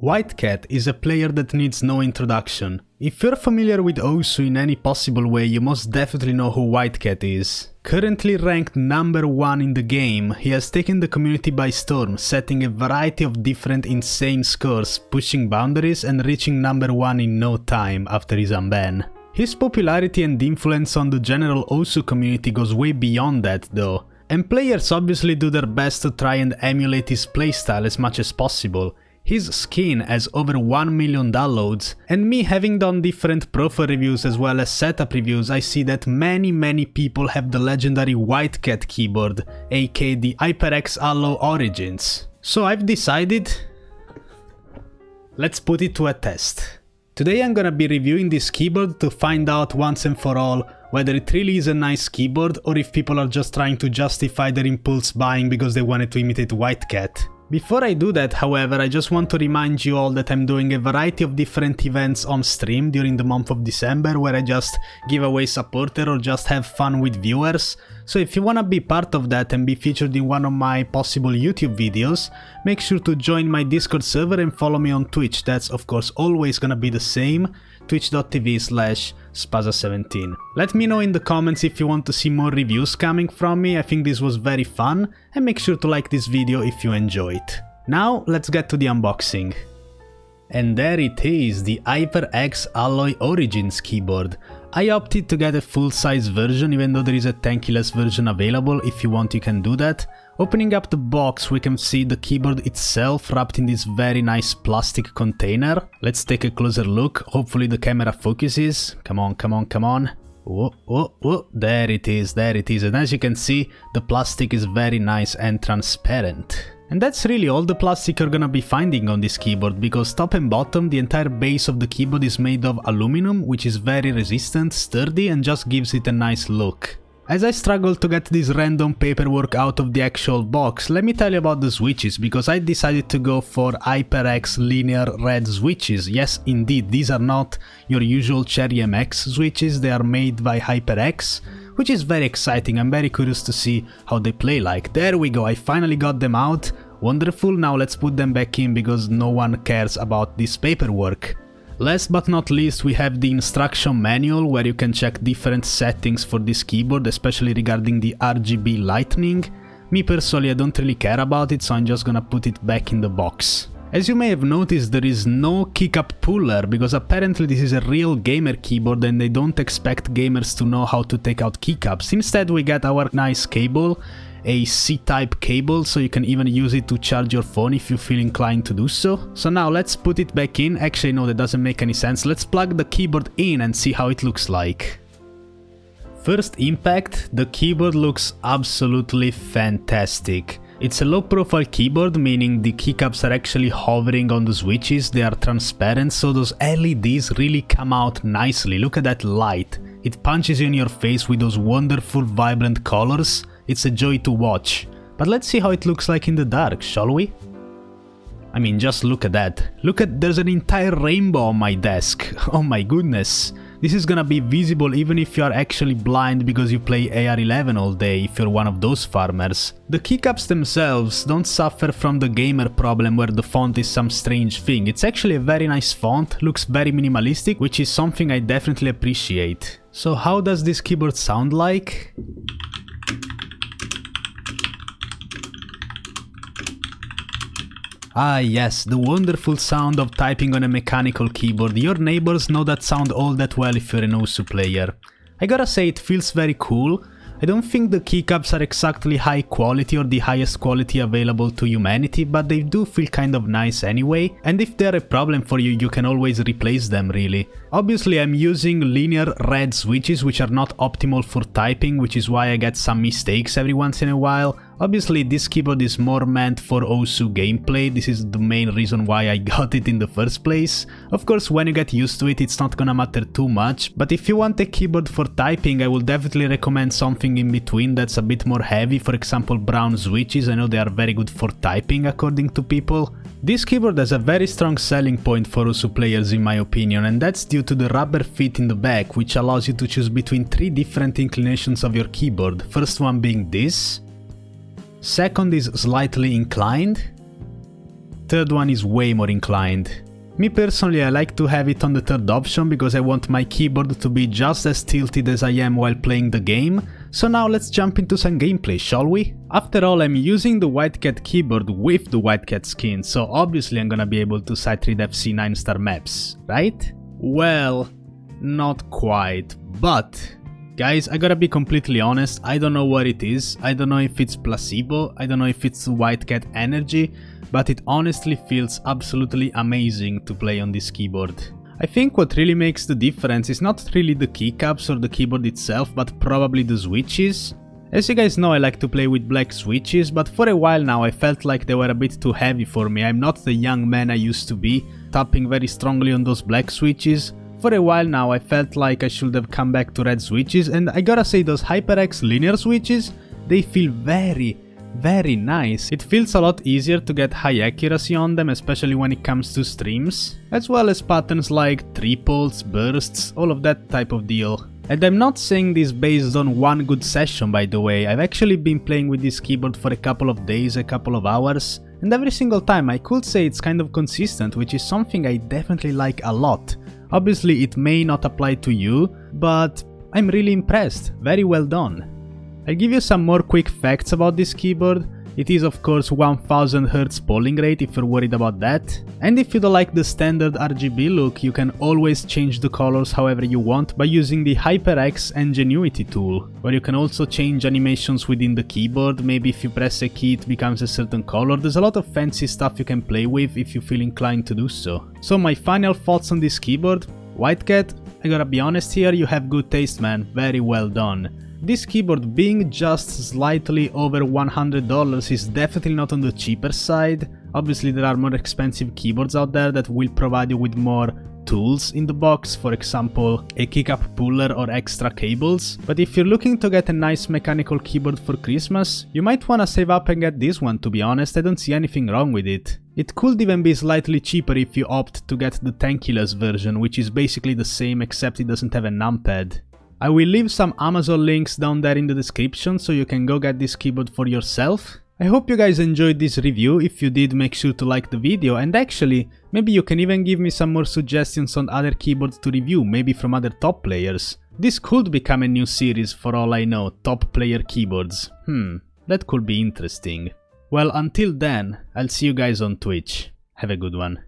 WhiteCat is a player that needs no introduction. If you're familiar with Osu in any possible way, you most definitely know who WhiteCat is. Currently ranked number 1 in the game, he has taken the community by storm, setting a variety of different insane scores, pushing boundaries and reaching number 1 in no time after his unban. His popularity and influence on the general Osu community goes way beyond that though, and players obviously do their best to try and emulate his playstyle as much as possible. His skin has over 1 million downloads, and me having done different profile reviews as well as setup reviews, I see that many people have the legendary WhiteCat keyboard, aka the HyperX Alloy Origins. So I've decided, let's put it to a test. Today I'm gonna be reviewing this keyboard to find out once and for all whether it really is a nice keyboard or if people are just trying to justify their impulse buying because they wanted to imitate WhiteCat. Before I do that, however, I just want to remind you all that I'm doing a variety of different events on stream during the month of December where I just give away supporter or just have fun with viewers. So if you wanna be part of that and be featured in one of my possible YouTube videos, make sure to join my Discord server and follow me on Twitch. That's of course always gonna be the same, twitch.tv/spaza17. Let me know in the comments if you want to see more reviews coming from me. I think this was very fun, and make sure to like this video if you enjoy it. Now let's get to the unboxing. And there it is, the HyperX Alloy Origins keyboard. I opted to get a full-size version even though there is a tanky-less version available. If you want you can do that. Opening up the box we can see the keyboard itself wrapped in this very nice plastic container. Let's take a closer look, hopefully the camera focuses. Come on. Whoa, there it is, and as you can see the plastic is very nice and transparent. And that's really all the plastic you're gonna be finding on this keyboard, because top and bottom the entire base of the keyboard is made of aluminum, which is very resistant, sturdy, and just gives it a nice look. As I struggle to get this random paperwork out of the actual box, let me tell you about the switches, because I decided to go for HyperX linear red switches. Yes, indeed, these are not your usual Cherry MX switches, they are made by HyperX, which is very exciting. I'm very curious to see how they play like. There we go, I finally got them out. Wonderful, now let's put them back in because no one cares about this paperwork. Last but not least, we have the instruction manual where you can check different settings for this keyboard, especially regarding the RGB lighting. Me personally, I don't really care about it, so I'm just gonna put it back in the box. As you may have noticed, there is no keycap puller because apparently this is a real gamer keyboard and they don't expect gamers to know how to take out keycaps. Instead, we get our nice cable, a C-type cable, so you can even use it to charge your phone if you feel inclined to do so. So now let's put it back in. Actually no, that doesn't make any sense. Let's plug the keyboard in and see how it looks like. First impact, the keyboard looks absolutely fantastic. It's a low profile keyboard, meaning the keycaps are actually hovering on the switches, they are transparent, so those LEDs really come out nicely. Look at that light, it punches you in your face with those wonderful vibrant colors. It's a joy to watch. But let's see how it looks like in the dark, shall we? I mean, just look at that. Look at, there's an entire rainbow on my desk. Oh my goodness. This is gonna be visible even if you are actually blind because you play AR11 all day, if you're one of those farmers. The keycaps themselves don't suffer from the gamer problem where the font is some strange thing. It's actually a very nice font, looks very minimalistic, which is something I definitely appreciate. So how does this keyboard sound like? Ah yes, the wonderful sound of typing on a mechanical keyboard. Your neighbors know that sound all that well if you're an Osu player. I gotta say, it feels very cool. I don't think the keycaps are exactly high quality or the highest quality available to humanity, but they do feel kind of nice anyway. And if they're a problem for you, you can always replace them really. Obviously I'm using linear red switches which are not optimal for typing, which is why I get some mistakes every once in a while. Obviously this keyboard is more meant for Osu gameplay, this is the main reason why I got it in the first place. Of course when you get used to it it's not gonna matter too much, but if you want a keyboard for typing I will definitely recommend something in between that's a bit more heavy, for example brown switches. I know they are very good for typing according to people. This keyboard has a very strong selling point for Osu players in my opinion, and that's due to the rubber fit in the back which allows you to choose between 3 different inclinations of your keyboard, first one being this. Second is slightly inclined, third one is way more inclined. Me personally, I like to have it on the third option because I want my keyboard to be just as tilted as I am while playing the game. So now let's jump into some gameplay, shall we? After all, I'm using the WhiteCat keyboard with the WhiteCat skin, so obviously I'm gonna be able to sight-read FC 9-star maps, right? Well, not quite, but guys, I gotta be completely honest, I don't know what it is. I don't know if it's placebo, I don't know if it's WhiteCat energy, but it honestly feels absolutely amazing to play on this keyboard. I think what really makes the difference is not really the keycaps or the keyboard itself, but probably the switches. As you guys know, I like to play with black switches, but for a while now I felt like they were a bit too heavy for me. I'm not the young man I used to be, tapping very strongly on those black switches. For a while now I felt like I should have come back to red switches, and I gotta say those HyperX linear switches, they feel very nice. It feels a lot easier to get high accuracy on them, especially when it comes to streams, as well as patterns like triples, bursts, all of that type of deal. And I'm not saying this based on one good session, by the way. I've actually been playing with this keyboard for a couple of days, a couple of hours, and every single time I could say it's kind of consistent, which is something I definitely like a lot. Obviously it may not apply to you, but I'm really impressed. Very well done. I'll give you some more quick facts about this keyboard. It is of course 1000Hz polling rate if you're worried about that. And if you don't like the standard RGB look, you can always change the colors however you want by using the HyperX Ingenuity tool, where you can also change animations within the keyboard. Maybe if you press a key it becomes a certain color. There's a lot of fancy stuff you can play with if you feel inclined to do so. So my final thoughts on this keyboard. WhiteCat, I gotta be honest here, you have good taste, man. Very well done. This keyboard being just slightly over $100 is definitely not on the cheaper side. Obviously there are more expensive keyboards out there that will provide you with more tools in the box, for example a keycap puller or extra cables. But if you're looking to get a nice mechanical keyboard for Christmas, you might wanna save up and get this one. To be honest, I don't see anything wrong with it. It could even be slightly cheaper if you opt to get the tankless version, which is basically the same except it doesn't have a numpad. I will leave some Amazon links down there in the description so you can go get this keyboard for yourself. I hope you guys enjoyed this review. If you did, make sure to like the video, and actually, maybe you can even give me some more suggestions on other keyboards to review, maybe from other top players. This could become a new series for all I know, top player keyboards. That could be interesting. Well, until then, I'll see you guys on Twitch. Have a good one.